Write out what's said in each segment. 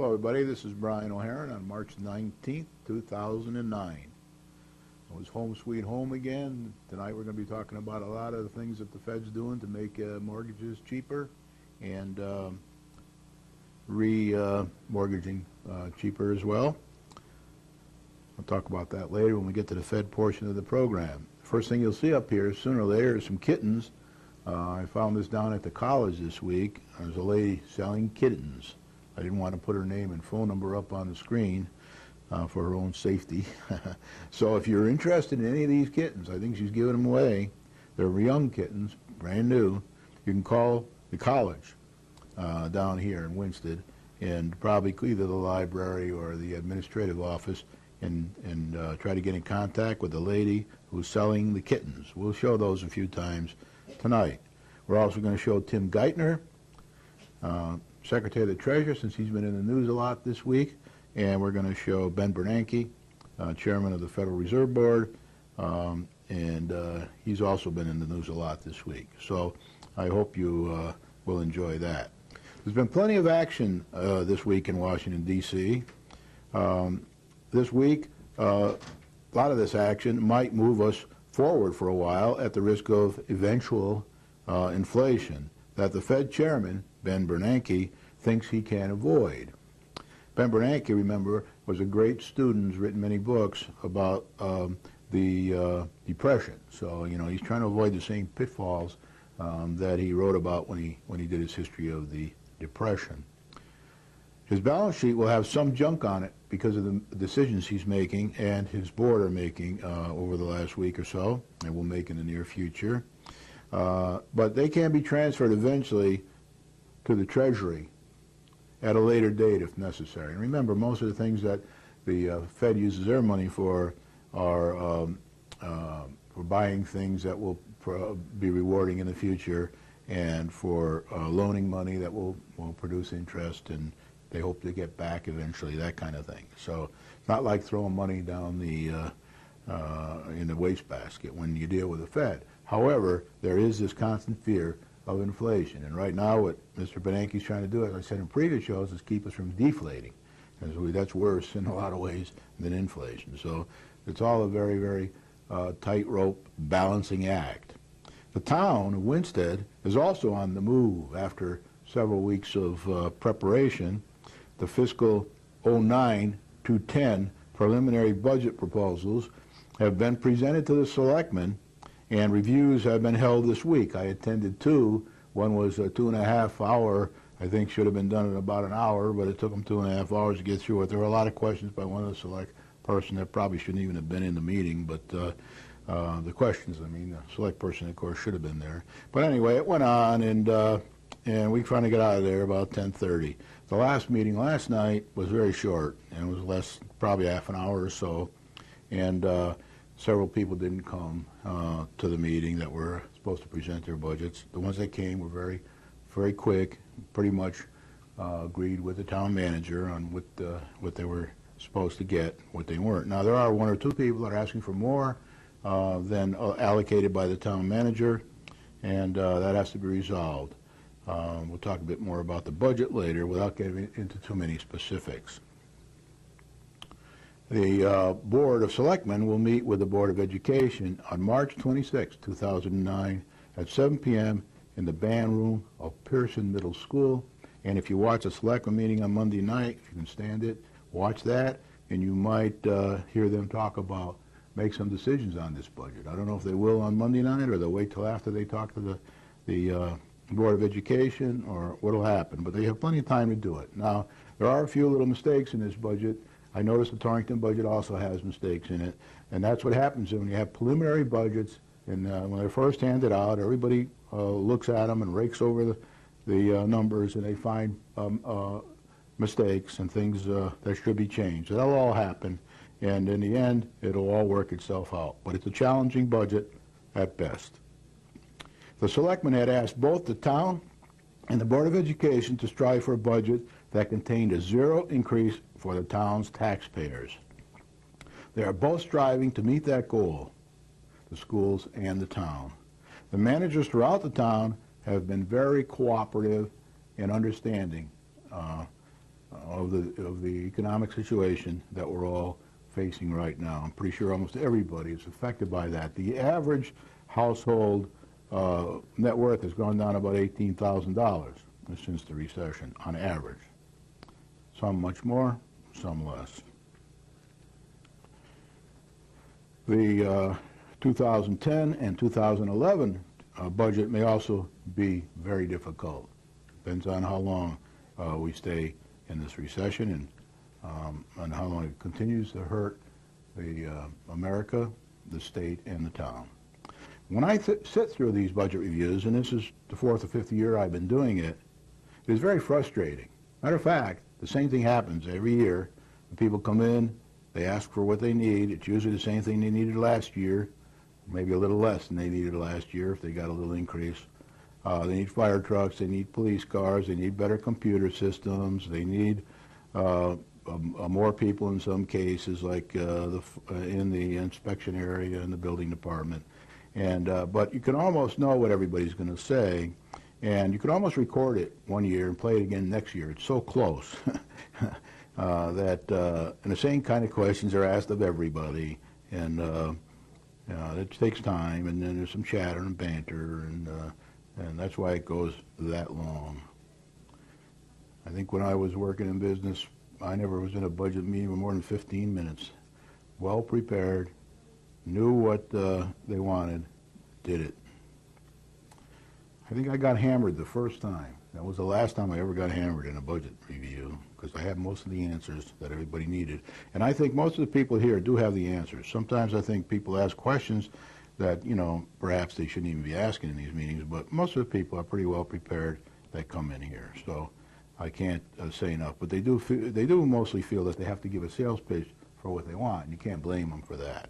Hello everybody, this is Brian O'Haron on March 19th, 2009. It was home sweet home again. Tonight we're going to be talking about a lot of the things that the Fed's doing to make mortgages cheaper and re-mortgaging cheaper as well. I'll talk about that later when we get to the Fed portion of the program. First thing you'll see up here, sooner or later, is some kittens. I found this down at the college this week. There's a lady selling kittens. I didn't want to put her name and phone number up on the screen for her own safety. So if you're interested in any of these kittens, I think she's giving them away. They're young kittens, brand new. You can call the college down here in Winsted and probably either the library or the administrative office and try to get in contact with the lady who's selling the kittens. We'll show those a few times tonight. We're also going to show Tim Geithner, Secretary of the Treasury, since he's been in the news a lot this week, and we're going to show Ben Bernanke, Chairman of the Federal Reserve Board, and he's also been in the news a lot this week. So I hope you will enjoy that. There's been plenty of action this week in Washington, D.C. This week, a lot of this action might move us forward for a while at the risk of eventual inflation that the Fed Chairman, Ben Bernanke, thinks he can avoid. Ben Bernanke, remember, was a great student, has written many books about the Depression. So, you know, he's trying to avoid the same pitfalls that he wrote about when he did his history of the Depression. His balance sheet will have some junk on it because of the decisions he's making and his board are making over the last week or so, and will make in the near future. But they can be transferred eventually to the Treasury at a later date if necessary. And remember, most of the things that the Fed uses their money for are for buying things that will be rewarding in the future and for loaning money that will produce interest and they hope to get back eventually, that kind of thing. So it's not like throwing money down the in the wastebasket when you deal with the Fed. However, there is this constant fear of inflation. And right now what Mr. Bernanke is trying to do, as I said in previous shows, is keep us from deflating. That's worse in a lot of ways than inflation. So it's all a very, very tightrope balancing act. The town of Winsted is also on the move after several weeks of preparation. The fiscal 09 to 10 preliminary budget proposals have been presented to the selectmen, and reviews have been held this week. I attended two. One was a 2.5 hour, I think should have been done in about an hour, but it took them 2.5 hours to get through it. There were a lot of questions by one of the select person that probably shouldn't even have been in the meeting, but the questions, I mean, the select person, of course, should have been there. But anyway, it went on, and we finally got out of there about 10:30. The last meeting last night was very short, and it was probably half an hour or so, and several people didn't come to the meeting that were supposed to present their budgets. The ones that came were very, very quick, pretty much agreed with the town manager on what they were supposed to get, what they weren't. Now, there are one or two people that are asking for more than allocated by the town manager, and that has to be resolved. We'll talk a bit more about the budget later without getting into too many specifics. The Board of Selectmen will meet with the Board of Education on March 26, 2009 at 7 p.m. in the band room of Pearson Middle School. And if you watch a Selectmen meeting on Monday night, if you can stand it, watch that, and you might hear them make some decisions on this budget. I don't know if they will on Monday night or they'll wait till after they talk to the Board of Education or what will happen, but they have plenty of time to do it. Now, there are a few little mistakes in this budget. I noticed the Torrington budget also has mistakes in it, and that's what happens when you have preliminary budgets, and when they're first handed out, everybody looks at them and rakes over the numbers, and they find mistakes and things that should be changed. That'll all happen, and in the end, it'll all work itself out. But it's a challenging budget at best. The selectmen had asked both the town and the Board of Education to strive for a budget that contained a zero increase for the town's taxpayers. They are both striving to meet that goal, the schools and the town. The managers throughout the town have been very cooperative and understanding of the economic situation that we're all facing right now. I'm pretty sure almost everybody is affected by that. The average household net worth has gone down about $18,000 since the recession, on average. Some much more, some less. The 2010 and 2011 budget may also be very difficult. Depends on how long we stay in this recession and how long it continues to hurt America, the state, and the town. When I sit through these budget reviews, and this is the 4th or 5th year I've been doing it, it is very frustrating. Matter of fact, the same thing happens every year. When people come in, they ask for what they need. It's usually the same thing they needed last year, maybe a little less than they needed last year if they got a little increase. They need fire trucks, they need police cars, they need better computer systems, they need more people in some cases, like in the inspection area in the building department. But you can almost know what everybody's going to say, and you can almost record it one year and play it again next year. It's so close that and the same kind of questions are asked of everybody, and it takes time, and then there's some chatter and banter, and that's why it goes that long. I think when I was working in business, I never was in a budget meeting for more than 15 minutes. Well prepared, knew what they wanted, did it. I think I got hammered the first time. That was the last time I ever got hammered in a budget review, because I had most of the answers that everybody needed. And I think most of the people here do have the answers. Sometimes I think people ask questions that, you know, perhaps they shouldn't even be asking in these meetings, but most of the people are pretty well prepared that come in here. So I can't say enough. But they do mostly feel that they have to give a sales pitch for what they want, and you can't blame them for that.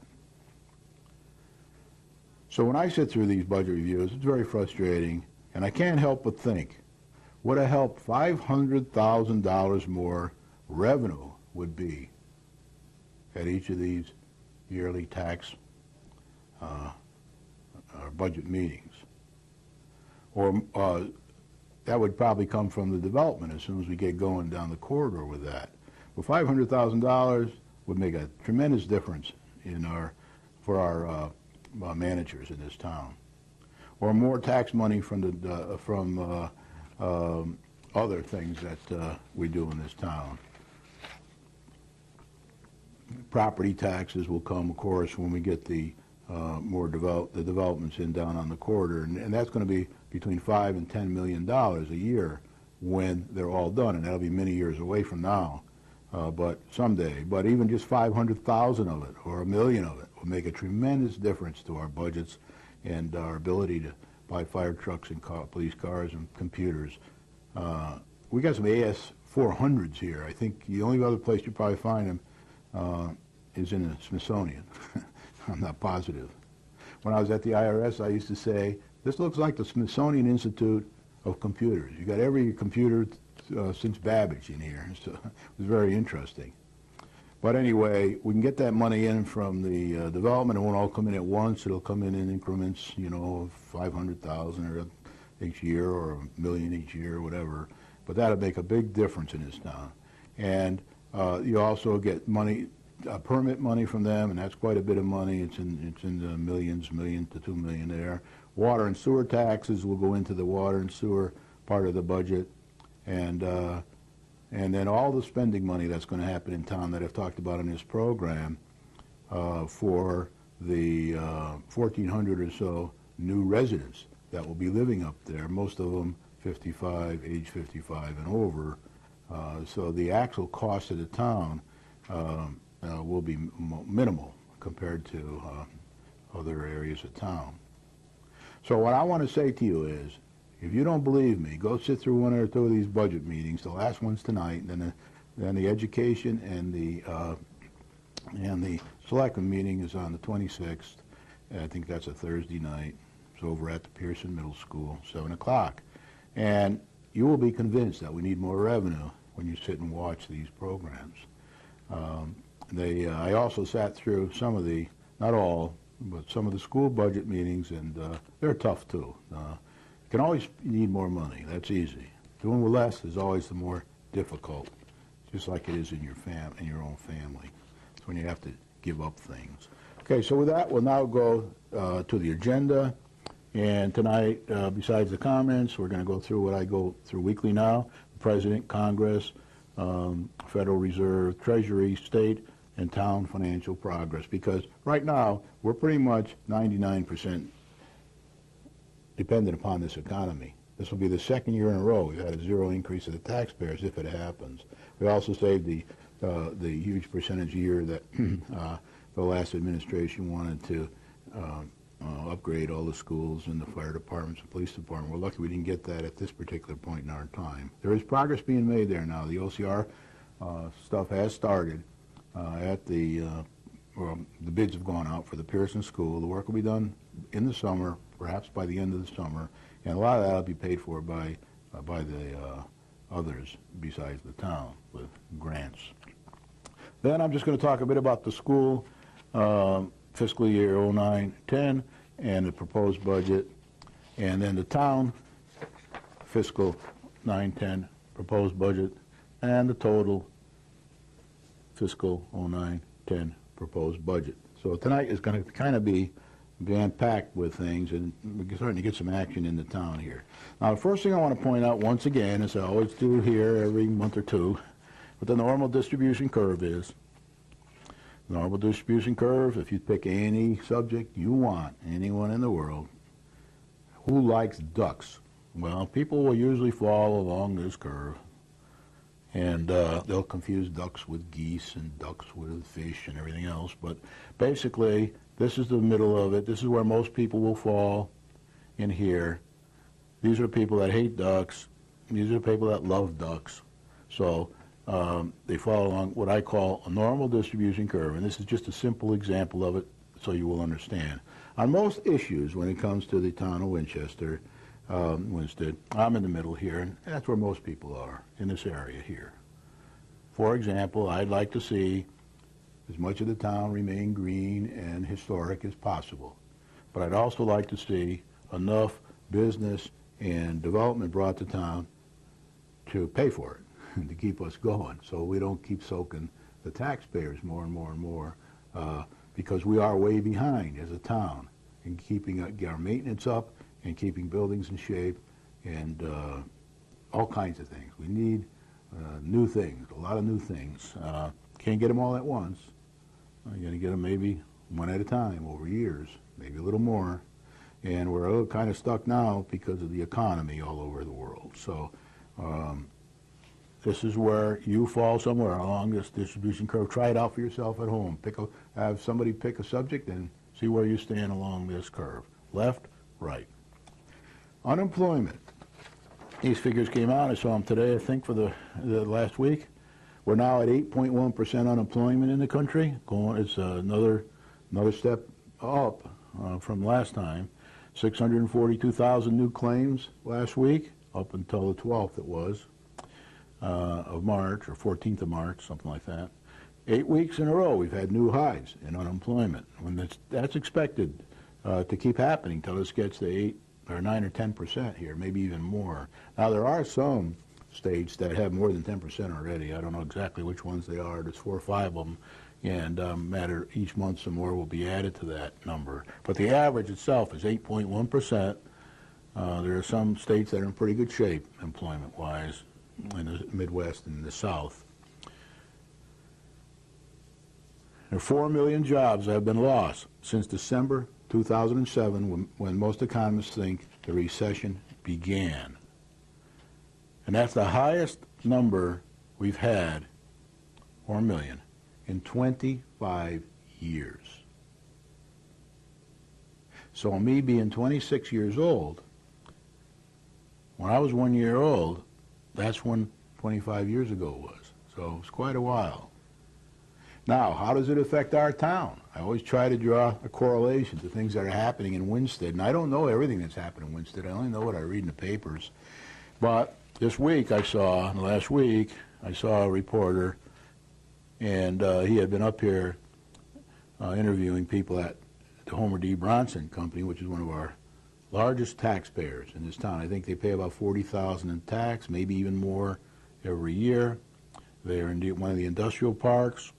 So when I sit through these budget reviews, it's very frustrating, and I can't help but think, what a help $500,000 more revenue would be at each of these yearly tax budget meetings. Or that would probably come from the development as soon as we get going down the corridor with that. Well, $500,000 would make a tremendous difference for our managers in this town. Or more tax money from other things that we do in this town. Property taxes will come, of course, when we get the developments in down on the corridor, and that's going to be between $5 and $10 million a year when they're all done, and that'll be many years away from now, but someday. But even just 500,000 of it or $1 million of it will make a tremendous difference to our budgets and our ability to buy fire trucks and police cars and computers. We got some AS400s here. I think the only other place you probably find them is in the Smithsonian. I'm not positive. When I was at the IRS, I used to say, this looks like the Smithsonian Institute of Computers. You got every computer since Babbage in here, so it was very interesting. But anyway, we can get that money in from the development. It won't all come in at once. It'll come in increments, you know, of 500,000 or each year or $1 million each year or whatever. But that'll make a big difference in this town. And you also get money, permit money from them, and that's quite a bit of money. It's in the millions, $1 million to $2 million there. Water and sewer taxes will go into the water and sewer part of the budget, and then all the spending money that's going to happen in town that I've talked about in this program for the 1,400 or so new residents that will be living up there, most of them age 55 and over. So the actual cost of the town will be minimal compared to other areas of town. So what I want to say to you is, if you don't believe me, go sit through one or two of these budget meetings. The last one's tonight, and then the education and the selectmen meeting is on the 26th. I think that's a Thursday night. It's over at the Pearson Middle School, 7 o'clock. And you will be convinced that we need more revenue when you sit and watch these programs. I also sat through some of the, not all, but some of the school budget meetings, and they're tough too. You can always need more money. That's easy. Doing with less is always the more difficult just like it is in your own family. It's when you have to give up things. Okay, so with that, we'll now go to the agenda. And tonight, besides the comments, we're going to go through what I go through weekly now: the President, Congress, Federal Reserve, Treasury, state, and town financial progress. Because right now, we're pretty much 99% dependent upon this economy. This will be the second year in a row we've had a zero increase of the taxpayers if it happens. We also saved the huge percentage year that the last administration wanted to upgrade all the schools and the fire departments and police department. We're lucky we didn't get that at this particular point in our time. There is progress being made there now. The OCR stuff has started. The bids have gone out for the Pearson School. The work will be done in the summer, perhaps by the end of the summer, and a lot of that will be paid for by the others besides the town with grants. Then I'm just going to talk a bit about the school fiscal year 09-10 and the proposed budget, and then the town fiscal 9-10 proposed budget and the total fiscal 09-10 proposed budget. So tonight is going to kind of be jam-packed with things, and we're starting to get some action in the town here. Now, the first thing I want to point out once again, as I always do here every month or two, what the normal distribution curve is. The normal distribution curve, if you pick any subject you want, anyone in the world, who likes ducks? Well, people will usually fall along this curve, and they'll confuse ducks with geese and ducks with fish and everything else, but basically this is the middle of it. This is where most people will fall in here. These are people that hate ducks. These are people that love ducks. So they fall along what I call a normal distribution curve, and this is just a simple example of it so you will understand. On most issues when it comes to the town of Winchester, Winsted, I'm in the middle here, and that's where most people are, in this area here. For example, I'd like to see as much of the town remain green and historic as possible. But I'd also like to see enough business and development brought to town to pay for it and to keep us going, so we don't keep soaking the taxpayers more and more and more, because we are way behind as a town in keeping our maintenance up and keeping buildings in shape and all kinds of things. We need new things, a lot of new things. Can't get them all at once. You're going to get them maybe one at a time over years, maybe a little more. And we're a little kind of stuck now because of the economy all over the world. So this is where you fall somewhere along this distribution curve. Try it out for yourself at home. Have somebody pick a subject and see where you stand along this curve. Left, right. Unemployment. These figures came out. I saw them today, I think, for the last week. We're now at 8.1% unemployment in the country. It's another step up from last time. 642,000 new claims last week, up until the 12th it was, of March, or 14th of March, something like that. 8 weeks in a row we've had new highs in unemployment. That's expected to keep happening until this gets to 8 or 9 or 10% here, maybe even more. Now there are some states that have more than 10% already. I don't know exactly which ones they are. There's 4 or 5 of them, and matter each month some more will be added to that number. But the average itself is 8.1%. There are some states that are in pretty good shape employment-wise in the Midwest and the South. There are 4 million jobs that have been lost since December 2007, when most economists think the recession began. And that's the highest number we've had, 4 million, in 25 years. So me being 26 years old, when I was 1 year old, that's when 25 years ago was. So it's quite a while. Now, how does it affect our town? I always try to draw a correlation to things that are happening in Winsted, and I don't know everything that's happened in Winsted. I only know what I read in the papers. But this week last week, I saw a reporter, and he had been up here interviewing people at the Homer D. Bronson Company, which is one of our largest taxpayers in this town. I think they pay about $40,000 in tax, maybe even more every year. They're in one of the industrial parks,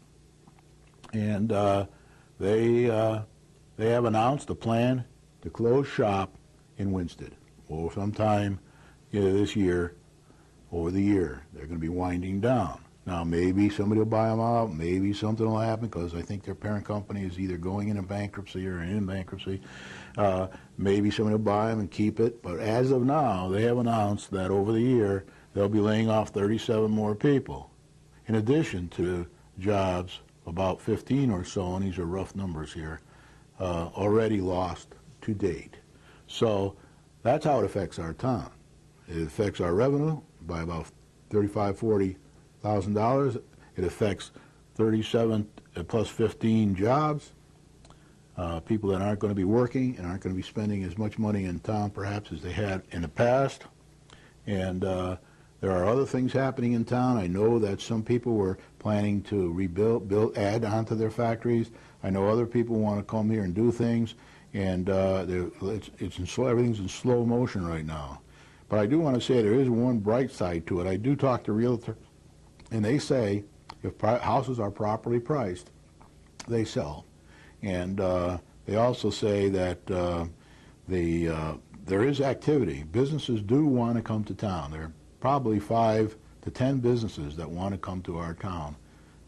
and they have announced a plan to close shop in Winsted. Well, sometime this year, over the year, they're going to be winding down. Now, maybe somebody will buy them out. Maybe something will happen because I think their parent company is either going into bankruptcy or in bankruptcy. Maybe somebody will buy them and keep it. But as of now, they have announced that over the year, they'll be laying off 37 more people. In addition to jobs, about 15 or so, and these are rough numbers here, already lost to date. So that's how it affects our town. It affects our revenue by about $35,000-$40,000. It affects 37 plus 15 jobs, people that aren't going to be working and aren't going to be spending as much money in town perhaps as they had in the past. And there are other things happening in town. I know that some people were planning to add onto their factories. I know other people want to come here and do things, and everything's in slow motion right now. But I do want to say there is one bright side to it. I do talk to realtors, and they say if houses are properly priced, they sell. And they also say that there is activity. Businesses do want to come to town. There are probably 5 to 10 businesses that want to come to our town.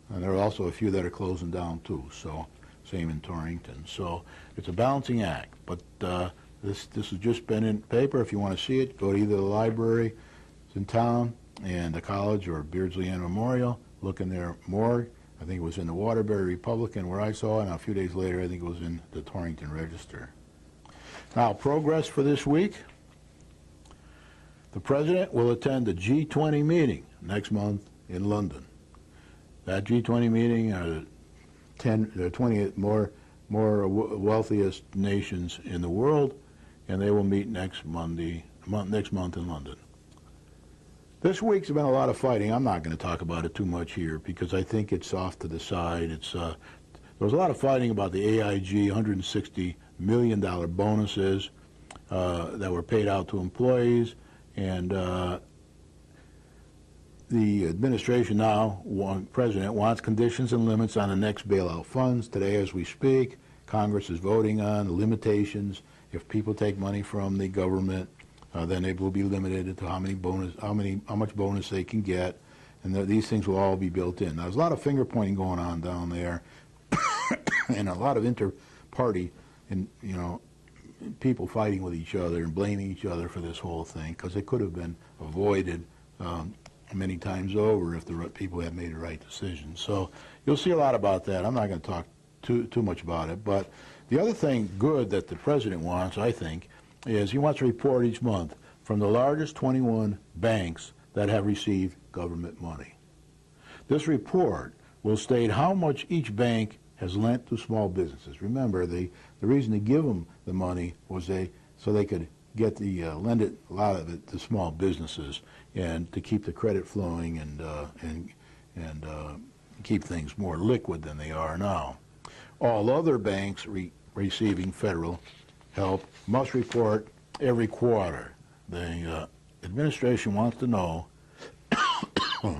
And there are also a few that are closing down too, so same in Torrington. So it's a balancing act. But this has just been in paper. If you want to see it, go to either the library in town and the college or Beardsley Ann Memorial. Look in their morgue. I think it was in the Waterbury Republican where I saw it, and a few days later I think it was in the Torrington Register. Now, progress for this week. The President will attend the G20 meeting next month in London. That G20 meeting are the 20 more wealthiest nations in the world, and they will meet next month in London. This week's been a lot of fighting. I'm not going to talk about it too much here because I think it's off to the side. There was a lot of fighting about the AIG $160 million bonuses that were paid out to employees, and the administration now, President, wants conditions and limits on the next bailout funds. Today, as we speak, Congress is voting on the limitations. If people take money from the government, then they will be limited to how much bonus they can get, and these things will all be built in. Now, there's a lot of finger pointing going on down there, and a lot of inter-party, and people fighting with each other and blaming each other for this whole thing, because it could have been avoided many times over if the people had made the right decision. So you'll see a lot about that. I'm not going to talk too much about it, but the other thing good that the President wants, I think, is he wants a report each month from the largest 21 banks that have received government money. This report will state how much each bank has lent to small businesses. Remember, the reason to give them the money was so they could get lend it, a lot of it, to small businesses, and to keep the credit flowing and keep things more liquid than they are now. All other banks receiving federal help must report every quarter. The administration wants to know,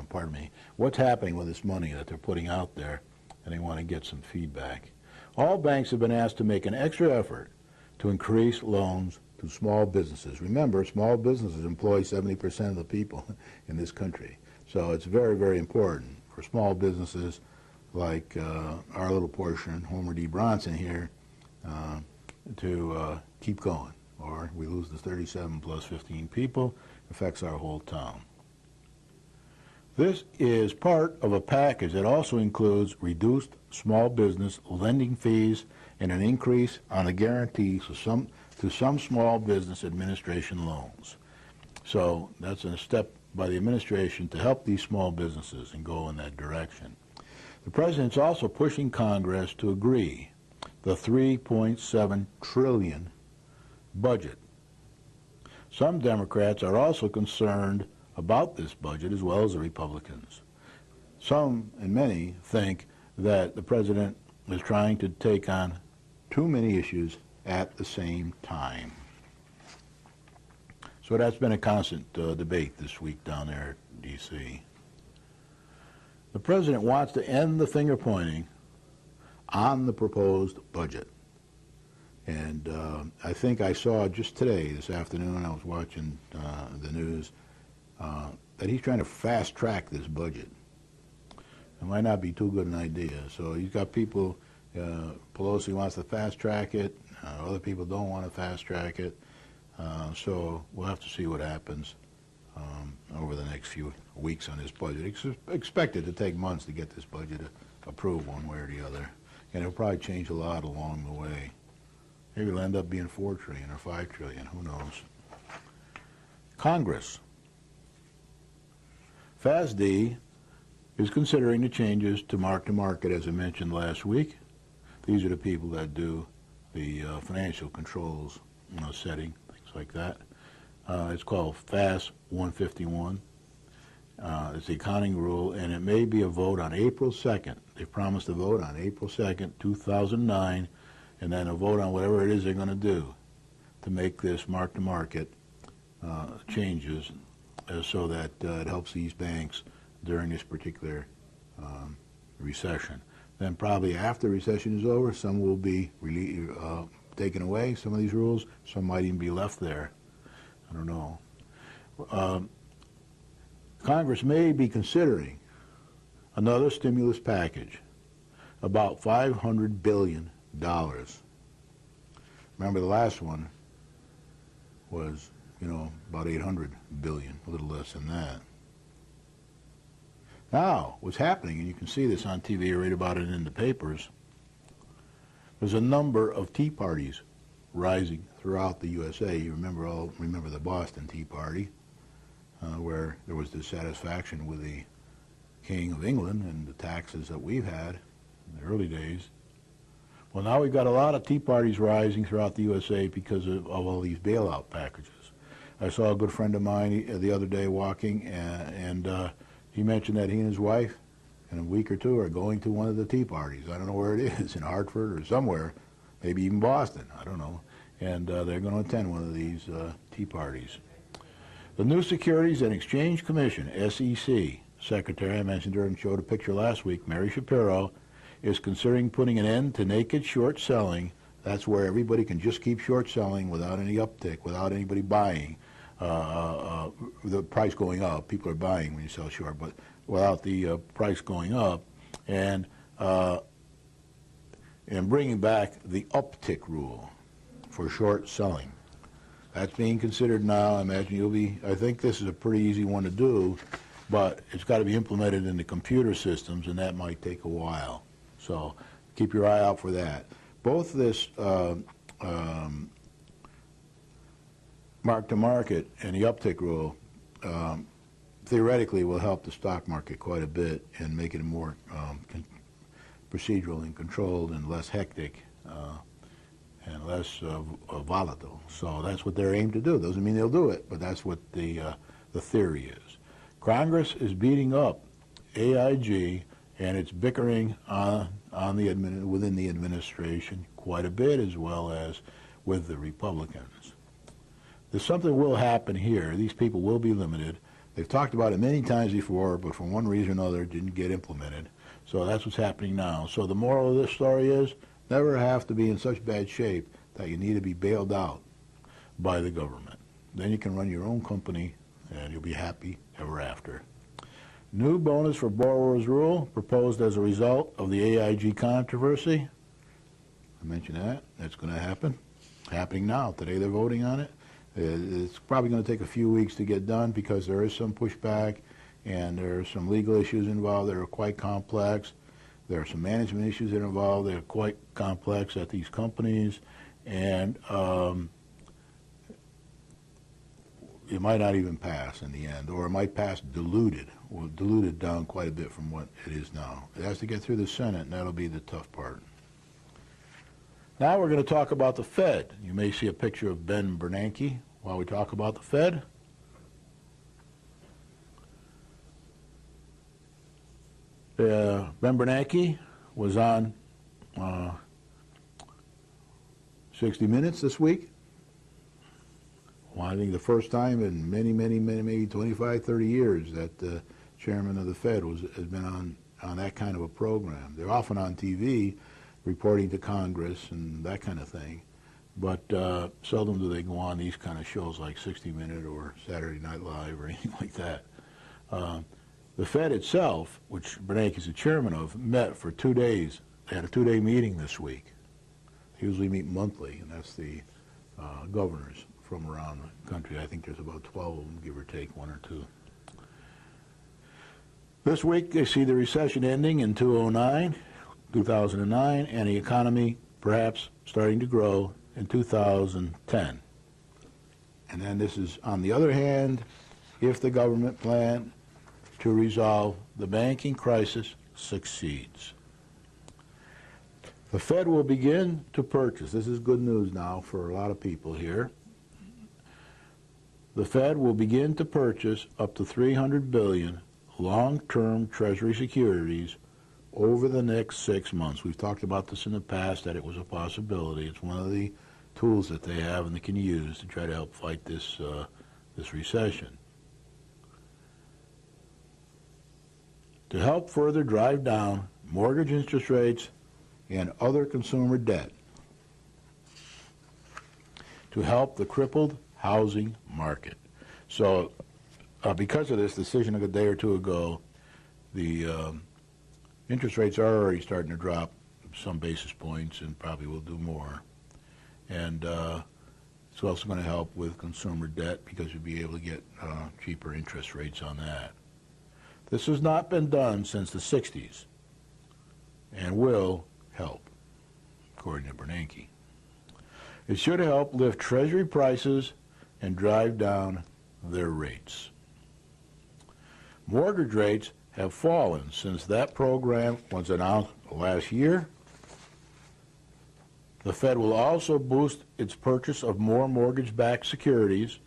pardon me, what's happening with this money that they're putting out there, and they want to get some feedback. All banks have been asked to make an extra effort to increase loans to small businesses. Remember, small businesses employ 70% of the people in this country. So it's very, very important for small businesses like our little portion, Homer D. Bronson here, to keep going, or we lose the 37 plus 15 people, affects our whole town. This is part of a package that also includes reduced small business lending fees and an increase on the guarantees to some small business administration loans. So that's a step by the administration to help these small businesses and go in that direction. The President's also pushing Congress to agree the $3.7 trillion budget. Some Democrats are also concerned about this budget, as well as the Republicans. Some, and many, think that the President is trying to take on too many issues at the same time. So that's been a constant debate this week down there in D.C. The president wants to end the finger pointing on the proposed budget. And I think I saw just today, this afternoon, I was watching the news, that he's trying to fast track this budget. It might not be too good an idea. So he's got people, Pelosi wants to fast track it, other people don't want to fast track it. So we'll have to see what happens over the next few weeks on this budget. It's expected to take months to get this budget approved one way or the other. And it'll probably change a lot along the way. Maybe it'll end up being $4 trillion or $5 trillion, who knows. Congress. FASD is considering the changes to mark-to-market, as I mentioned last week. These are the people that do the financial controls setting, things like that. It's called FAS 151. It's the accounting rule, and it may be a vote on April 2nd. They promised a vote on April 2nd, 2009, and then a vote on whatever it is they're going to do to make this mark-to-market changes so that it helps these banks during this particular recession. Then probably after the recession is over, some will be taken away, some of these rules. Some might even be left there. I don't know. Congress may be considering another stimulus package, about $500 billion. Remember the last one was, about $800 billion, a little less than that. Now, what's happening, and you can see this on TV or read about it in the papers, there's a number of tea parties rising throughout the USA. You remember the Boston Tea Party, where there was dissatisfaction with the King of England and the taxes that we've had in the early days. Well, now we've got a lot of tea parties rising throughout the USA because of all these bailout packages. I saw a good friend of mine the other day walking, and he mentioned that he and his wife in a week or two are going to one of the tea parties. I don't know where it is, in Hartford or somewhere, maybe even Boston, I don't know. And they're going to attend one of these tea parties. The new Securities and Exchange Commission, SEC, Secretary, I mentioned her and showed a picture last week, Mary Shapiro, is considering putting an end to naked short selling. That's where everybody can just keep short selling without any uptick, without anybody buying. The price going up, people are buying when you sell short, but without the price going up, and bringing back the uptick rule for short selling. That's being considered now. I imagine I think this is a pretty easy one to do, but it's got to be implemented in the computer systems, and that might take a while. So keep your eye out for that. Both this mark-to-market and the uptick rule theoretically will help the stock market quite a bit and make it more procedural and controlled and less hectic and less volatile. So that's what they're aimed to do. Doesn't mean they'll do it, but that's what the theory is. Congress is beating up AIG, and it's bickering within the administration quite a bit, as well as with the Republicans. There's something will happen here. These people will be limited. They've talked about it many times before, but for one reason or another, it didn't get implemented. So that's what's happening now. So the moral of this story is, never have to be in such bad shape that you need to be bailed out by the government. Then you can run your own company, and you'll be happy ever after. New bonus for borrowers rule proposed as a result of the AIG controversy. I mentioned that. That's going to happen. Happening now. Today they're voting on it. It's probably going to take a few weeks to get done because there is some pushback and there are some legal issues involved that are quite complex. There are some management issues that are involved that are quite complex at these companies, and it might not even pass in the end, or it might pass diluted down quite a bit from what it is now. It has to get through the Senate, and that'll be the tough part. Now we're going to talk about the Fed. You may see a picture of Ben Bernanke while we talk about the Fed. Ben Bernanke was on 60 Minutes this week. Well, I think the first time in many, maybe 25, 30 years that the chairman of the Fed has been on on that kind of a program. They're often on TV reporting to Congress and that kind of thing, but seldom do they go on these kind of shows like 60 Minutes or Saturday Night Live or anything like that. The Fed itself, which Bernanke is the chairman of, met for 2 days. They had a 2-day meeting this week. They usually meet monthly, and that's the governors from around the country. I think there's about 12 of them, give or take, 1 or 2. This week, they see the recession ending in 2009, and the economy perhaps starting to grow in 2010. And then this is, on the other hand, if the government plan to resolve the banking crisis succeeds. The Fed will begin to purchase. This is good news now for a lot of people here. The Fed will begin to purchase up to $300 billion long-term Treasury securities over the next 6 months. We've talked about this in the past, that it was a possibility. It's one of the tools that they have and they can use to try to help fight this recession. To help further drive down mortgage interest rates and other consumer debt. To help the crippled housing market. So because of this decision a day or two ago, the interest rates are already starting to drop some basis points and probably will do more. And it's also going to help with consumer debt because you'll be able to get cheaper interest rates on that. This has not been done since the 60s and will help, according to Bernanke. It should help lift Treasury prices and drive down their rates. Mortgage rates have fallen since that program was announced last year. The Fed will also boost its purchase of more mortgage-backed securities.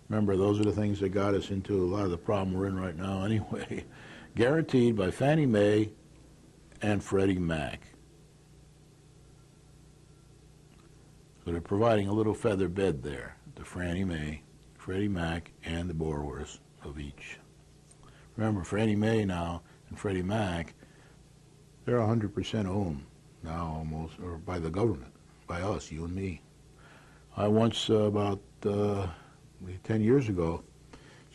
Remember, those are the things that got us into a lot of the problem we're in right now anyway. Guaranteed by Fannie Mae and Freddie Mac. So they're providing a little feather bed there to Fannie Mae, Freddie Mac, and the borrowers of each. Remember, Fannie Mae now and Freddie Mac, they're 100% owned now almost, or by the government, by us, you and me. I once, about 10 years ago,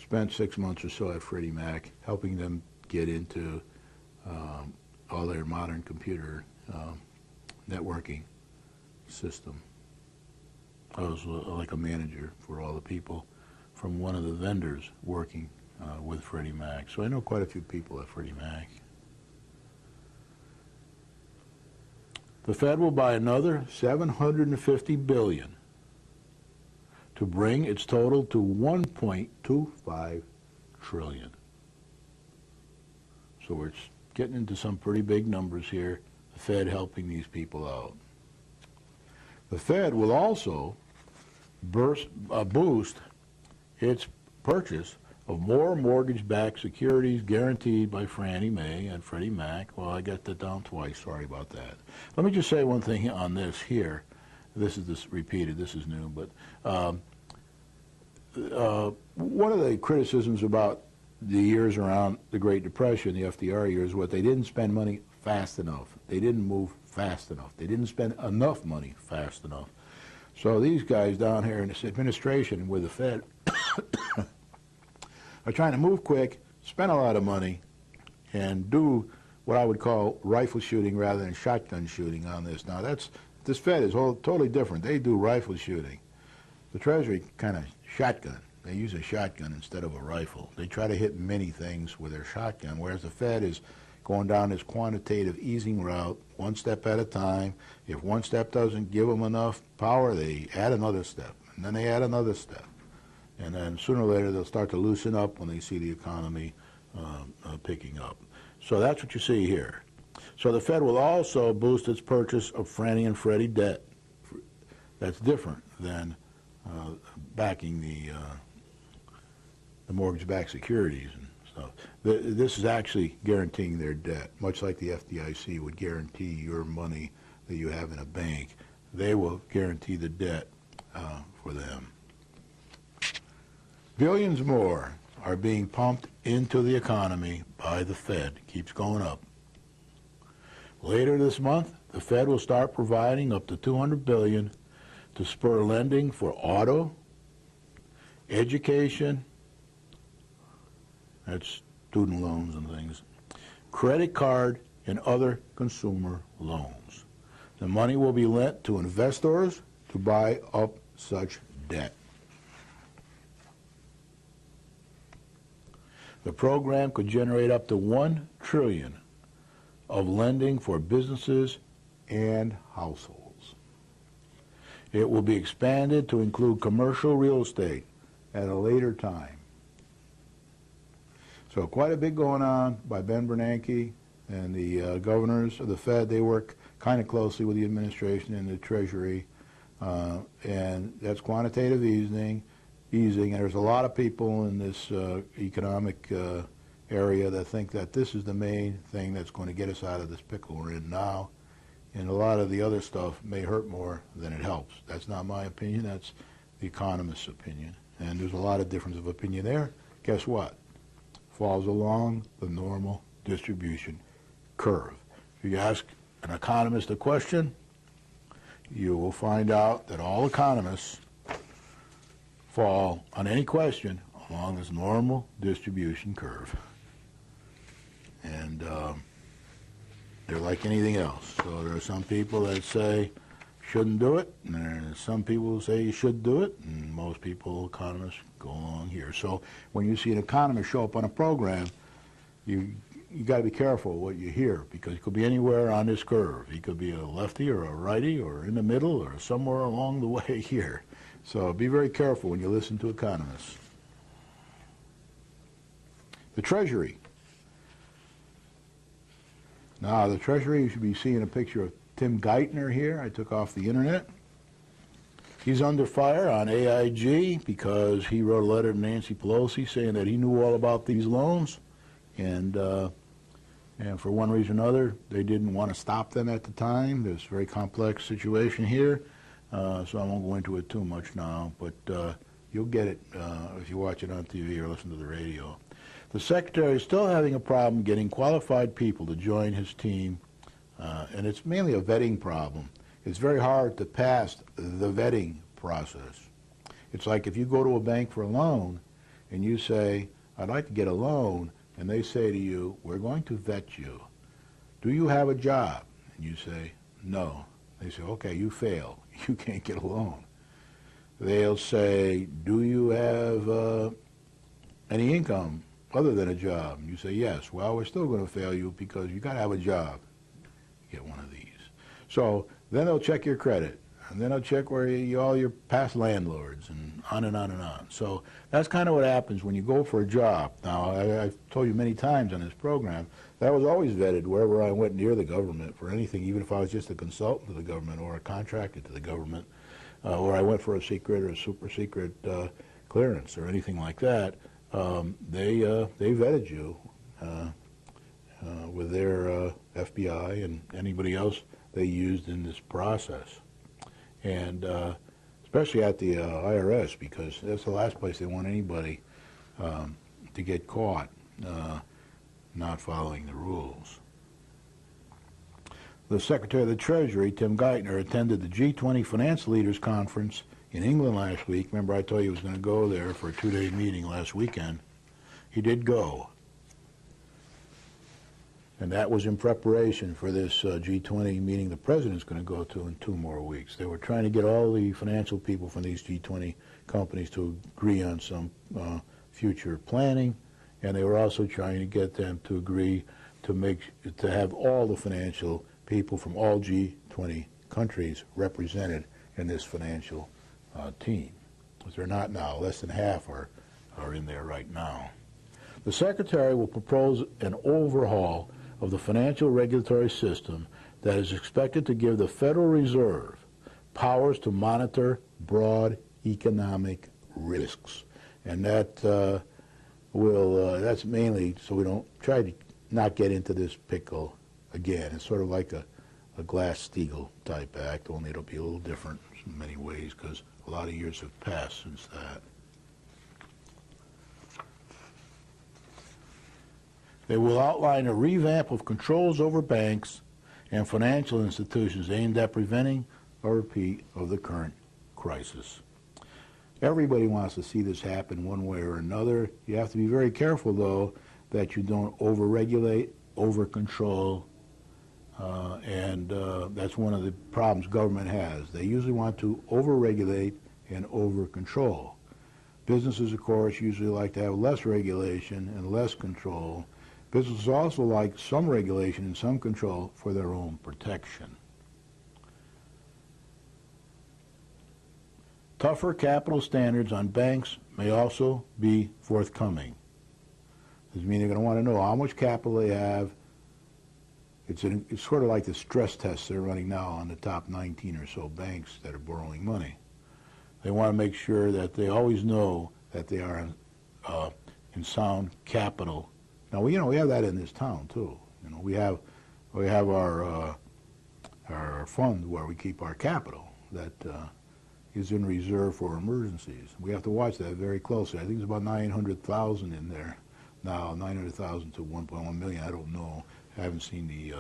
spent 6 months or so at Freddie Mac, helping them get into all their modern computer networking system. I was like a manager for all the people from one of the vendors working with Freddie Mac. So I know quite a few people at Freddie Mac. The Fed will buy another $750 billion to bring its total to $1.25 trillion. So we're getting into some pretty big numbers here, the Fed helping these people out. The Fed will also boost its purchase of more mortgage-backed securities guaranteed by Fannie Mae and Freddie Mac. Well, I got that down twice. Sorry about that. Let me just say one thing on this here. This is repeated. This is new. But one of the criticisms about the years around the Great Depression, the FDR years, was they didn't spend money fast enough. They didn't move fast enough. They didn't spend enough money fast enough. So these guys down here in this administration with the Fed are trying to move quick, spend a lot of money, and do what I would call rifle shooting rather than shotgun shooting on this. Now, this Fed is totally different. They do rifle shooting. The Treasury kind of shotgun. They use a shotgun instead of a rifle. They try to hit many things with their shotgun, whereas the Fed is going down this quantitative easing route, one step at a time. If one step doesn't give them enough power, they add another step, and then they add another step. And then sooner or later, they'll start to loosen up when they see the economy picking up. So that's what you see here. So the Fed will also boost its purchase of Fannie and Freddie debt. That's different than backing the mortgage-backed securities and stuff. This is actually guaranteeing their debt, much like the FDIC would guarantee your money that you have in a bank. They will guarantee the debt for them. Billions more are being pumped into the economy by the Fed. It keeps going up. Later this month, the Fed will start providing up to $200 billion to spur lending for auto, education, that's student loans and things, credit card, and other consumer loans. The money will be lent to investors to buy up such debt. The program could generate up to $1 trillion of lending for businesses and households. It will be expanded to include commercial real estate at a later time. So quite a bit going on by Ben Bernanke and the governors of the Fed. They work kind of closely with the administration and the Treasury, and that's quantitative easing. And there's a lot of people in this economic area that think that this is the main thing that's going to get us out of this pickle we're in now. And a lot of the other stuff may hurt more than it helps. That's not my opinion. That's the economist's opinion. And there's a lot of difference of opinion there. Guess what? Falls along the normal distribution curve. If you ask an economist a question, you will find out that all economists fall on any question along this normal distribution curve. And they're like anything else. So there are some people that say shouldn't do it, and there are some people who say you should do it, and most people, economists, go along here. So when you see an economist show up on a program, you got to be careful what you hear, because he could be anywhere on this curve. He could be a lefty or a righty or in the middle or somewhere along the way here. So be very careful when you listen to economists. The Treasury. Now, the Treasury, you should be seeing a picture of Tim Geithner here. I took off the internet. He's under fire on AIG because he wrote a letter to Nancy Pelosi saying that he knew all about these loans, and for one reason or another, they didn't want to stop them at the time. There's a very complex situation here, so I won't go into it too much now, but you'll get it if you watch it on TV or listen to the radio. The Secretary is still having a problem getting qualified people to join his team, and it's mainly a vetting problem. It's very hard to pass the vetting process. It's like if you go to a bank for a loan and you say, I'd like to get a loan, and they say to you, we're going to vet you. Do you have a job? And you say, no. They say, okay, you fail. You can't get a loan. They'll say, do you have any income other than a job? And you say, yes. Well, we're still going to fail you because you got to have a job to get one of these. So then they'll check your credit, and then they'll check where all your past landlords, and on and on and on. So that's kind of what happens when you go for a job. Now, I've told you many times on this program, that was always vetted wherever I went near the government for anything, even if I was just a consultant to the government or a contractor to the government, or I went for a secret or a super secret clearance or anything like that. They vetted you with their FBI and anybody else they used in this process, and especially at the IRS, because that's the last place they want anybody to get caught not following the rules. The Secretary of the Treasury, Tim Geithner, attended the G20 Finance Leaders Conference in England last week. Remember, I told you he was going to go there for a two-day meeting last weekend. He did go. And that was in preparation for this G20 meeting the President's going to go to in 2 more weeks. They were trying to get all the financial people from these G20 companies to agree on some future planning, and they were also trying to get them to agree to have all the financial people from all G20 countries represented in this financial team. Because they're not now. Less than half are in there right now. The Secretary will propose an overhaul of the financial regulatory system that is expected to give the Federal Reserve powers to monitor broad economic risks. And that that's mainly so we don't try to not get into this pickle again. It's sort of like a Glass-Steagall type act, only it'll be a little different in many ways because a lot of years have passed since that. They will outline a revamp of controls over banks and financial institutions aimed at preventing a repeat of the current crisis. Everybody wants to see this happen one way or another. You have to be very careful, though, that you don't over-regulate, over-control, and that's one of the problems government has. They usually want to over-regulate and over-control. Businesses, of course, usually like to have less regulation and less control. Businesses also like some regulation and some control for their own protection. Tougher capital standards on banks may also be forthcoming. This means they're going to want to know how much capital they have. It's sort of like the stress tests they're running now on the top 19 or so banks that are borrowing money. They want to make sure that they always know that they are in sound capital. Now, we have that in this town too. We have our fund where we keep our capital that is in reserve for emergencies. We have to watch that very closely. I think it's about 900,000 in there now, 900,000 to 1.1 million. I don't know. I haven't seen the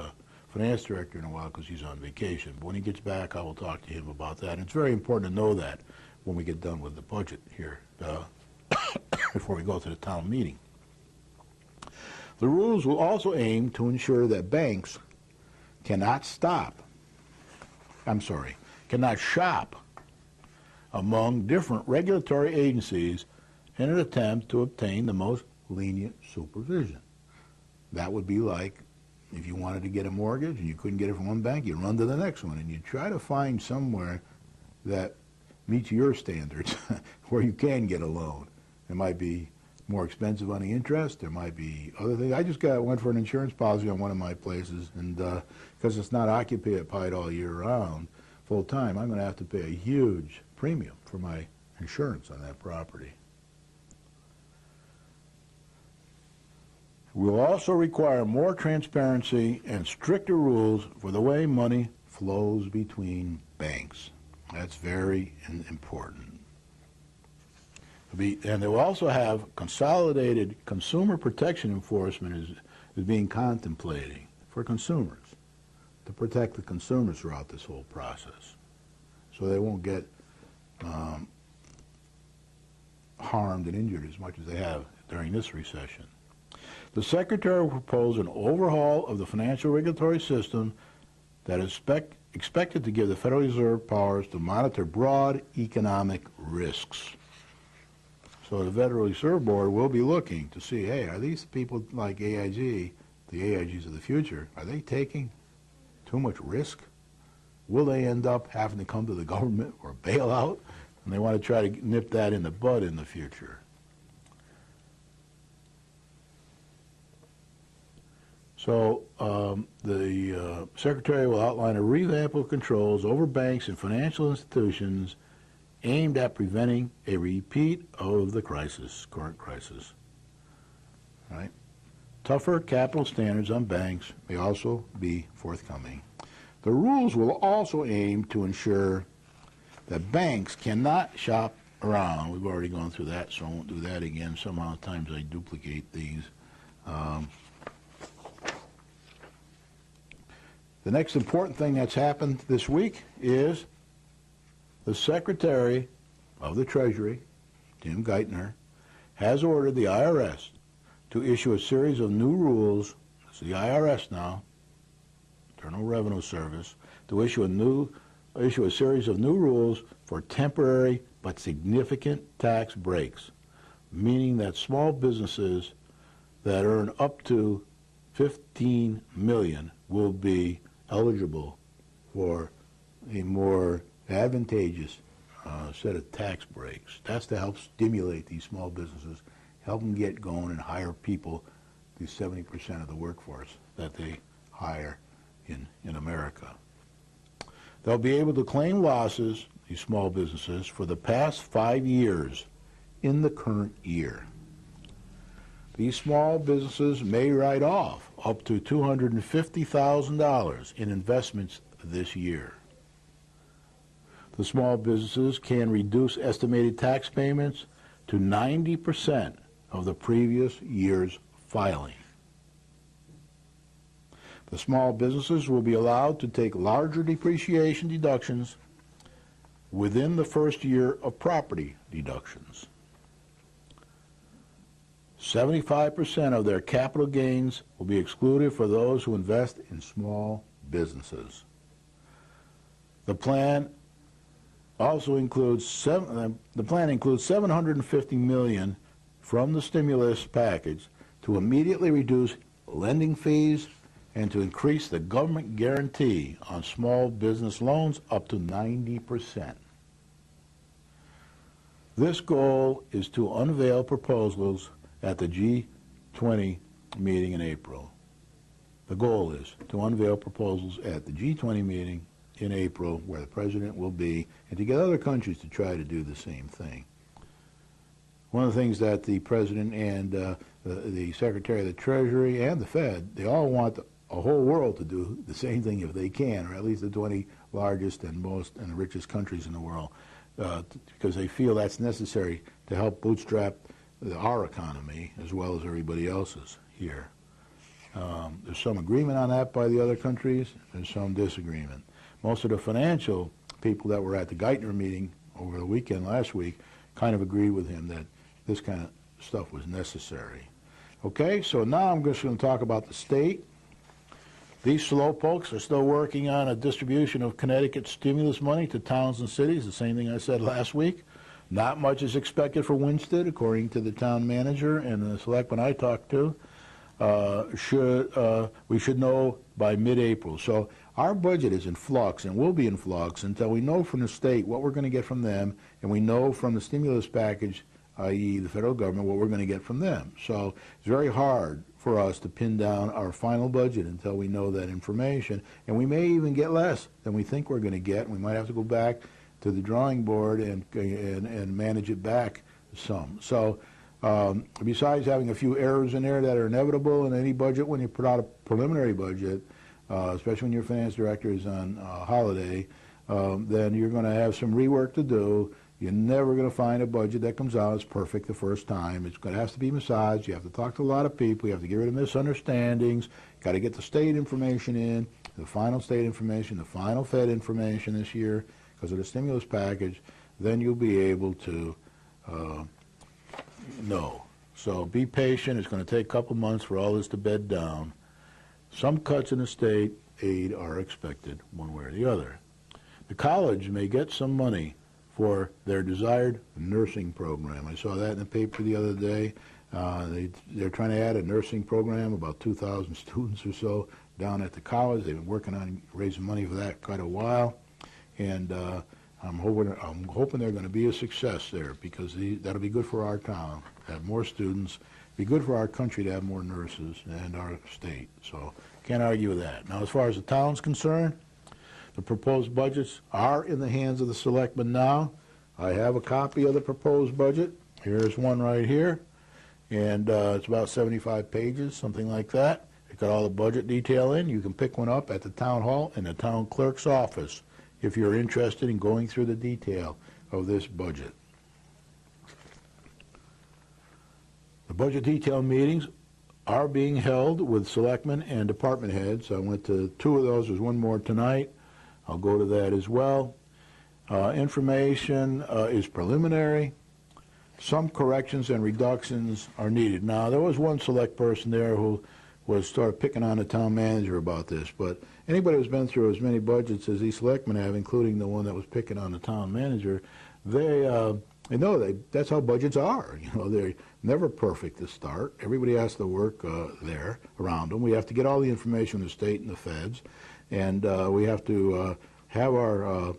finance director in a while because he's on vacation. But when he gets back, I will talk to him about that. And it's very important to know that when we get done with the budget here before we go to the town meeting. The rules will also aim to ensure that banks cannot shop among different regulatory agencies in an attempt to obtain the most lenient supervision. That would be like if you wanted to get a mortgage and you couldn't get it from one bank, you run to the next one and you try to find somewhere that meets your standards where you can get a loan. It might be more expensive on the interest. There might be other things. I just went for an insurance policy on one of my places, and because it's not occupied all year round, full time, I'm going to have to pay a huge premium for my insurance on that property. We'll also require more transparency and stricter rules for the way money flows between banks. That's very important. And they will also have consolidated consumer protection enforcement is being contemplated for consumers, to protect the consumers throughout this whole process so they won't get harmed and injured as much as they have during this recession. The Secretary will propose an overhaul of the financial regulatory system that is expected to give the Federal Reserve powers to monitor broad economic risks. So the Federal Reserve Board will be looking to see, hey, are these people like AIG, the AIGs of the future, are they taking too much risk? Will they end up having to come to the government or bail out? And they want to try to nip that in the bud in the future. So the Secretary will outline a revamp of controls over banks and financial institutions aimed at preventing a repeat of the current crisis. Right? Tougher capital standards on banks may also be forthcoming. The rules will also aim to ensure that banks cannot shop around. We've already gone through that, so I won't do that again. Somehow, times I duplicate these. The next important thing that's happened this week is the Secretary of the Treasury, Tim Geithner, has ordered the IRS to issue a series of new rules. It's the IRS now, Internal Revenue Service, to issue a series of new rules for temporary but significant tax breaks, meaning that small businesses that earn up to $15 million will be eligible for a more advantageous set of tax breaks. That's to help stimulate these small businesses, help them get going and hire people, the 70% of the workforce that they hire in America. They'll be able to claim losses, these small businesses, for the past 5 years in the current year. These small businesses may write off up to $250,000 in investments this year. The small businesses can reduce estimated tax payments to 90% of the previous year's filing. The small businesses will be allowed to take larger depreciation deductions within the first year of property deductions. 75% of their capital gains will be excluded for those who invest in small businesses. The plan also includes $750 million from the stimulus package to immediately reduce lending fees and to increase the government guarantee on small business loans up to 90%. This goal is to unveil proposals at the G20 meeting in April. The goal is to unveil proposals at the G20 meeting in April, where the president will be, and to get other countries to try to do the same thing. One of the things that the president and the Secretary of the Treasury and the Fed, they all want the whole world to do the same thing if they can, or at least the 20 largest and most and the richest countries in the world, because they feel that's necessary to help bootstrap our economy as well as everybody else's here. There's some agreement on that by the other countries. There's some disagreement. Most of the financial people that were at the Geithner meeting over the weekend last week kind of agreed with him that this kind of stuff was necessary. Okay, so now I'm just going to talk about the state. These slowpokes are still working on a distribution of Connecticut stimulus money to towns and cities, the same thing I said last week. Not much is expected for Winsted, according to the town manager and the selectman I talked to. We should know by mid-April. So our budget is in flux and will be in flux until we know from the state what we're going to get from them, and we know from the stimulus package, i.e. the federal government, what we're going to get from them. So it's very hard for us to pin down our final budget until we know that information, and we may even get less than we think we're going to get. We might have to go back to the drawing board and manage it back some. So besides having a few errors in there that are inevitable in any budget when you put out a preliminary budget, especially when your finance director is on holiday, then you're going to have some rework to do. You're never going to find a budget that comes out as perfect the first time. It's going to have to be massaged. You have to talk to a lot of people. You have to get rid of misunderstandings. Got to get the state information in, the final state information, the final Fed information this year because of the stimulus package. Then you'll be able to know. So be patient. It's going to take a couple months for all this to bed down. Some cuts in the state aid are expected one way or the other. The college may get some money for their desired nursing program. I saw that in the paper the other day. They're trying to add a nursing program, about 2,000 students or so down at the college. They've been working on raising money for that quite a while, and I'm hoping they're going to be a success there because that'll be good for our town, have more students, be good for our country to have more nurses and our state. So can't argue with that. Now, as far as the town's concerned, the proposed budgets are in the hands of the selectmen now. I have a copy of the proposed budget. Here's one right here, and it's about 75 pages, something like that. It's got all the budget detail in. You can pick one up at the town hall in the town clerk's office if you're interested in going through the detail of this budget. The budget detail meetings are being held with selectmen and department heads. I went to 2 of those. There's one more tonight. I'll go to that as well. Information is preliminary. Some corrections and reductions are needed. Now, there was one select person there who was sort of picking on the town manager about this, but anybody who's been through as many budgets as these selectmen have, including the one that was picking on the town manager, they know that's how budgets are. You know, they're never perfect to start. Everybody has to work there around them. We have to get all the information from the state and the feds, and we have to have our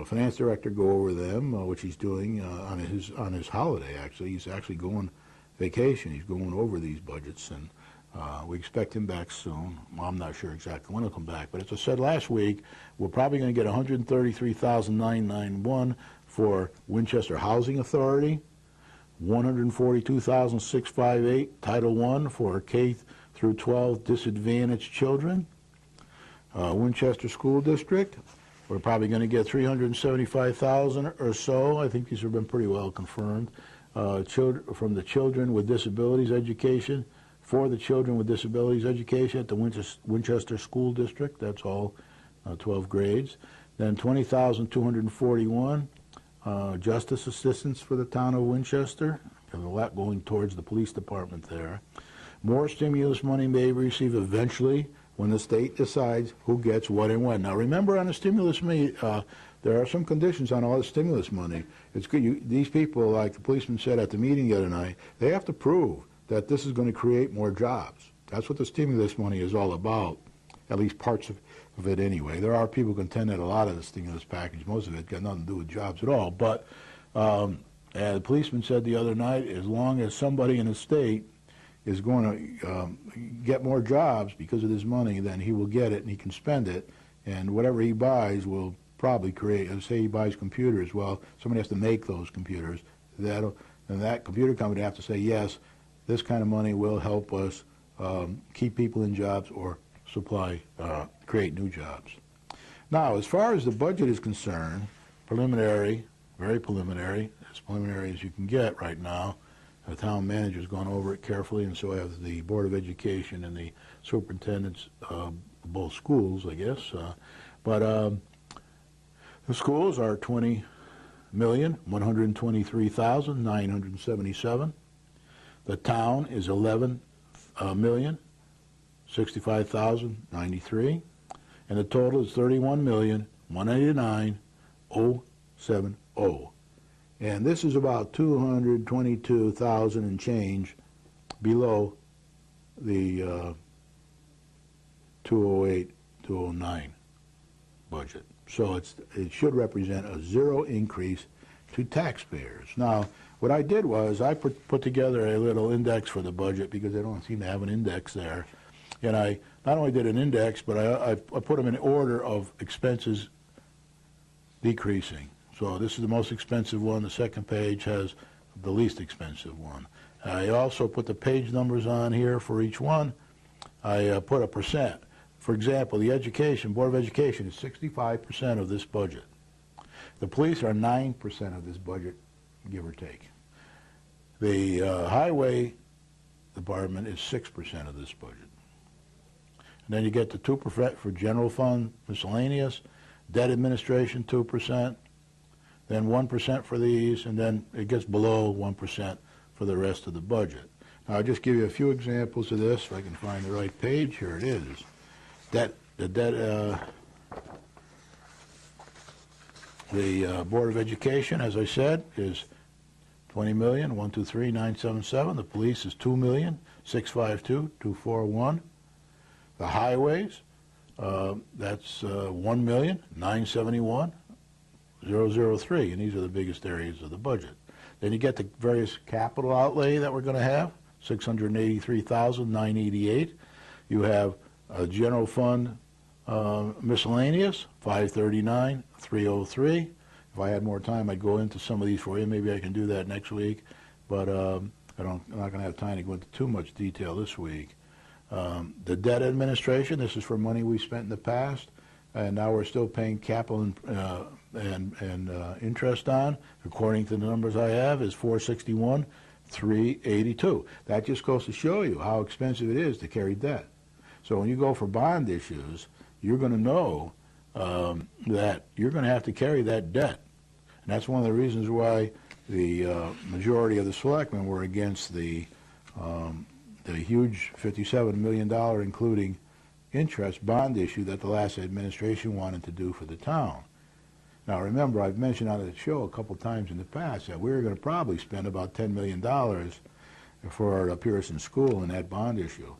finance director go over them, which he's doing on his holiday. Actually, he's actually going vacation. He's going over these budgets, and we expect him back soon. Well, I'm not sure exactly when he'll come back, but as I said last week, we're probably going to get $133,991 for Winchester Housing Authority, $142,658 Title I for K through 12 disadvantaged children. Winchester School District, we're probably going to get $375,000 or so. I think these have been pretty well confirmed. From the Children with Disabilities Education for the children with disabilities education at the Winchester School District. That's all 12 grades. Then 20,241 justice assistance for the town of Winchester. There's a lot going towards the police department there. More stimulus money may be received eventually when the state decides who gets what and when. Now remember, on the stimulus money, there are some conditions on all the stimulus money. It's good. These people, like the policeman said at the meeting the other night, they have to prove that this is going to create more jobs. That's what the stimulus money is all about, at least parts of it anyway. There are people who contend that a lot of the stimulus package, most of it, got nothing to do with jobs at all. But the policeman said the other night, as long as somebody in the state is going to get more jobs because of this money, then he will get it and he can spend it. And whatever he buys will probably create, say he buys computers, well, somebody has to make those computers. And that computer company have to say, yes, this kind of money will help us keep people in jobs or supply, create new jobs. Now, as far as the budget is concerned, preliminary, very preliminary, as preliminary as you can get right now. The town manager's gone over it carefully, and so have the Board of Education and the superintendents of both schools, I guess. But the schools are $20,123,977. The town is $11,065,093, and the total is $31,189,070. And this is about 222,000 and change below the 208, 209 budget. So it should represent a zero increase to taxpayers. Now, what I did was I put together a little index for the budget because I don't seem to have an index there. And I not only did an index, but I put them in order of expenses decreasing. So this is the most expensive one. The second page has the least expensive one. I also put the page numbers on here for each one. I put a percent. For example, the Education, Board of Education is 65% of this budget. The police are 9% of this budget, give or take. The Highway Department is 6% of this budget. And then you get the 2% for general fund, miscellaneous, debt administration 2%, then 1% for these, and then it gets below 1% for the rest of the budget. Now, I'll just give you a few examples of this, if I can find the right page. Here it is. The Board of Education, as I said, is $20,123,977. The police is $2,652,241. The highways, that's $1,971,003, and these are the biggest areas of the budget. Then you get the various capital outlay that we're going to have, $683,988. You have a general fund miscellaneous, $539,303. If I had more time, I'd go into some of these for you. Maybe I can do that next week, but I'm not going to have time to go into too much detail this week. The debt administration, this is for money we spent in the past, and now we're still paying capital and interest on, according to the numbers I have, is $461,382. That just goes to show you how expensive it is to carry debt. So when you go for bond issues, you're going to know that you're going to have to carry that debt. And that's one of the reasons why the majority of the selectmen were against the huge $57 million, including interest, bond issue that the last administration wanted to do for the town. Now remember, I've mentioned on the show a couple times in the past that we were going to probably spend about $10 million for the Pearson School in that bond issue.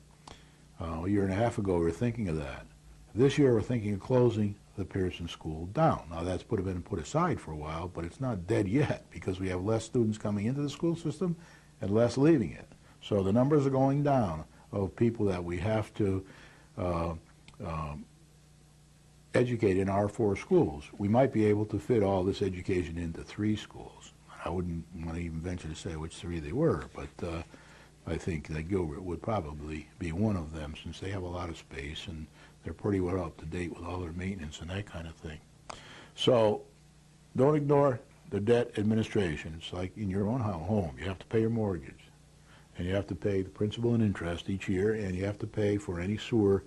A year and a half ago, we were thinking of that. This year, we're thinking of closing the Pearson School down. Now, that's been put aside for a while, but it's not dead yet because we have less students coming into the school system and less leaving it. So the numbers are going down of people that we have to educate in our 4 schools. We might be able to fit all this education into 3 schools. I wouldn't want to even venture to say which 3 they were, but I think that Gilbert would probably be one of them since they have a lot of space and they're pretty well up to date with all their maintenance and that kind of thing. So don't ignore the debt administration. It's like in your own home. You have to pay your mortgage. and you have to pay the principal and interest each year, and you have to pay for any sewer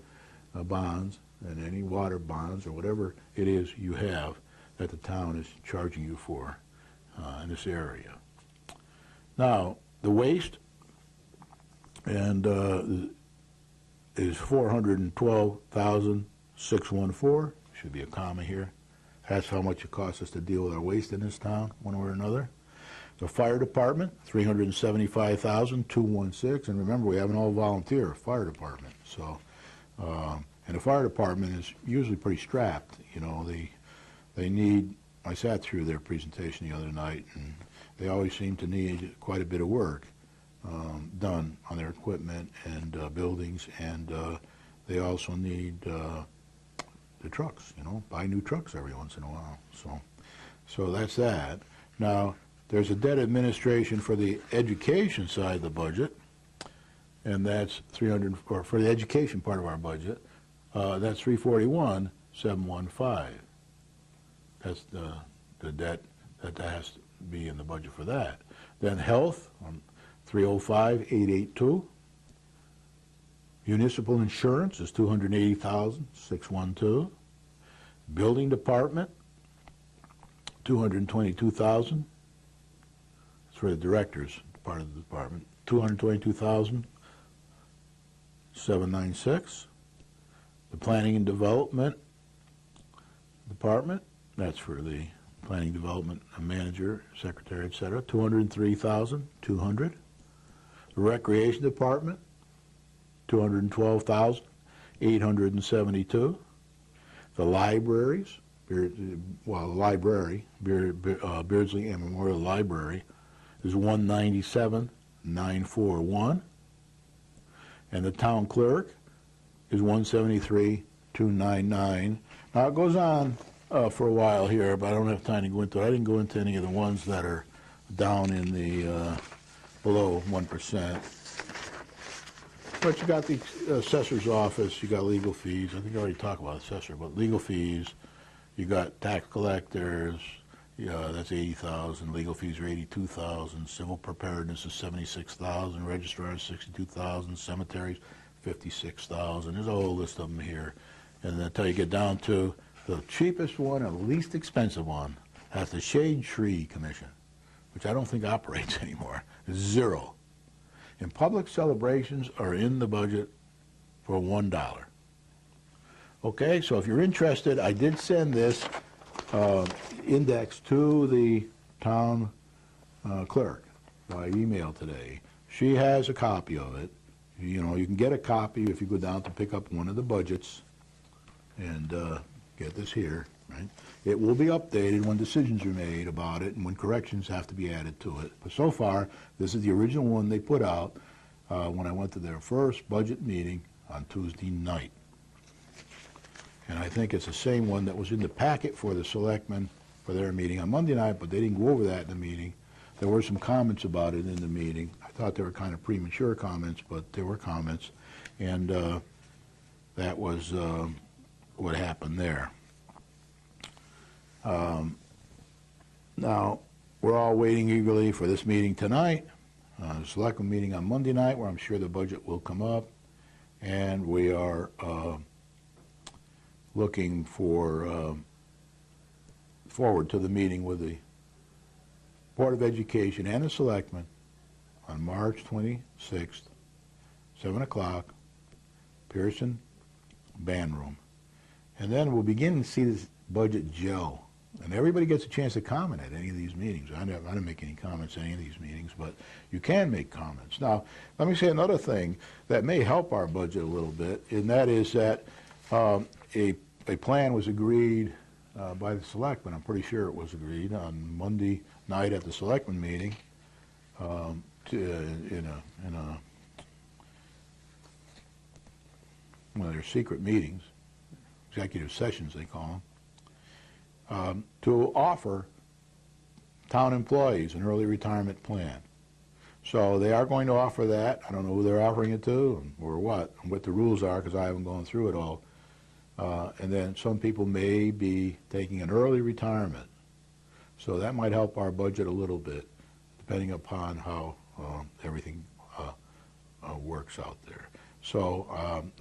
bonds and any water bonds or whatever it is you have that the town is charging you for in this area. Now, the waste and is $412,614. Should be a comma here. That's how much it costs us to deal with our waste in this town, one way or another. The fire department, $375,216, and remember, we have an all-volunteer fire department. So, and the fire department is usually pretty strapped. You know, they need. I sat through their presentation the other night, and they always seem to need quite a bit of work done on their equipment and buildings, and they also need the trucks. You know, buy new trucks every once in a while. So that's that. Now, there's a debt administration for the education side of the budget, and that's 300, or for the education part of our budget, that's 341,715. That's the debt that has to be in the budget for that. Then health, 305,882. Municipal insurance is 280,612. Building department, 222,000. That's for the directors part of the department. 222,796. The planning and development department, that's for the planning development manager, secretary, etc. 203,200. The recreation department, 212,872. The libraries, Beardsley and Memorial Library is 197,941. And the town clerk is 173,299. Now it goes on for a while here, but I don't have time to go into it. I didn't go into any of the ones that are down in the below 1%. But you got the assessor's office, you got legal fees. I think I already talked about assessor, but legal fees. You got tax collectors, that's 80,000. Legal fees are 82,000. Civil preparedness is 76,000. Registrars 62,000. Cemeteries 56,000. There's a whole list of them here. And then until you get down to the cheapest one and least expensive one, that's the Shade Tree Commission, which I don't think operates anymore. It's $0. And public celebrations are in the budget for $1. Okay, so if you're interested, I did send this index to the town clerk by email today. She has a copy of it. You know, you can get a copy if you go down to pick up one of the budgets and get this here, right? It will be updated when decisions are made about it and when corrections have to be added to it. But so far, this is the original one they put out when I went to their first budget meeting on Tuesday night. And I think it's the same one that was in the packet for the selectmen for their meeting on Monday night, but they didn't go over that in the meeting. There were some comments about it in the meeting. I thought they were kind of premature comments, but there were comments. And that was what happened there. Now, we're all waiting eagerly for this meeting tonight, the selectmen meeting on Monday night, where I'm sure the budget will come up. And we are looking for forward to the meeting with the Board of Education and the selectmen on March 26th, 7 o'clock, Pearson Band Room. And then we'll begin to see this budget gel. And everybody gets a chance to comment at any of these meetings. I didn't make any comments at any of these meetings, but you can make comments. Now, let me say another thing that may help our budget a little bit, and that is that a plan was agreed by the selectmen. I'm pretty sure it was agreed on Monday night at the selectmen meeting in one of their secret meetings, executive sessions they call them, to offer town employees an early retirement plan. So they are going to offer that. I don't know who they're offering it to or what the rules are, because I haven't gone through it all. And then some people may be taking an early retirement. So that might help our budget a little bit, depending upon how everything works out there. So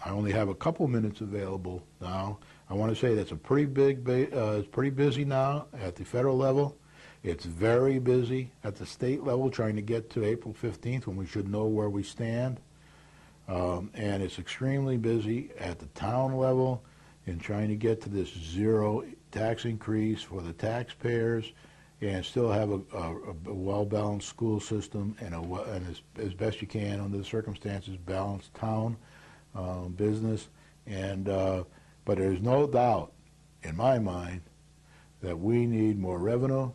I only have a couple minutes available now. I want to say that's a pretty big, it's pretty busy now at the federal level. It's very busy at the state level, trying to get to April 15th when we should know where we stand. And it's extremely busy at the town level in trying to get to this zero tax increase for the taxpayers and still have a well-balanced school system and, as best you can under the circumstances, balanced town business. And but there's no doubt in my mind that we need more revenue.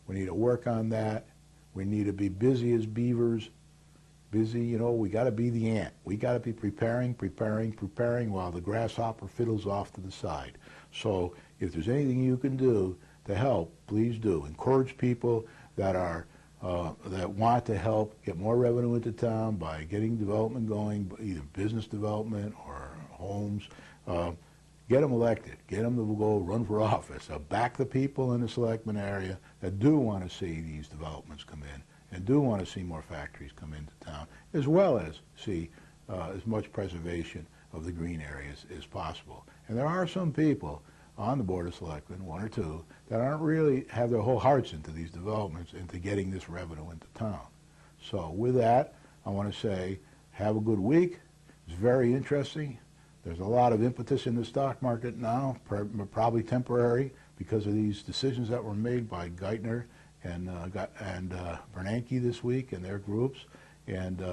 We need to work on that. We need to be busy as beavers. Busy, you know, we got to be the ant. We got to be preparing while the grasshopper fiddles off to the side. So if there's anything you can do to help, please do. Encourage people that that want to help get more revenue into town by getting development going, either business development or homes. Get them elected. Get them to go run for office. Back the people in the selectmen area that do want to see these developments come in and do want to see more factories come into town, as well as see as much preservation of the green areas as possible. And there are some people on the Board of Selectmen, one or two, that aren't really have their whole hearts into these developments, into getting this revenue into town. So with that, I want to say, have a good week. It's very interesting. There's a lot of impetus in the stock market now, probably temporary, because of these decisions that were made by Geithner and Bernanke this week and their groups, and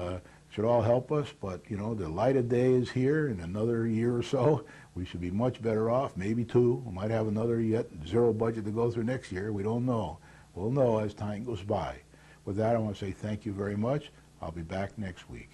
should all help us. But you know, the light of day is here. In another year or so, we should be much better off. Maybe two. We might have another yet zero budget to go through next year. We don't know. We'll know as time goes by. With that, I want to say thank you very much. I'll be back next week.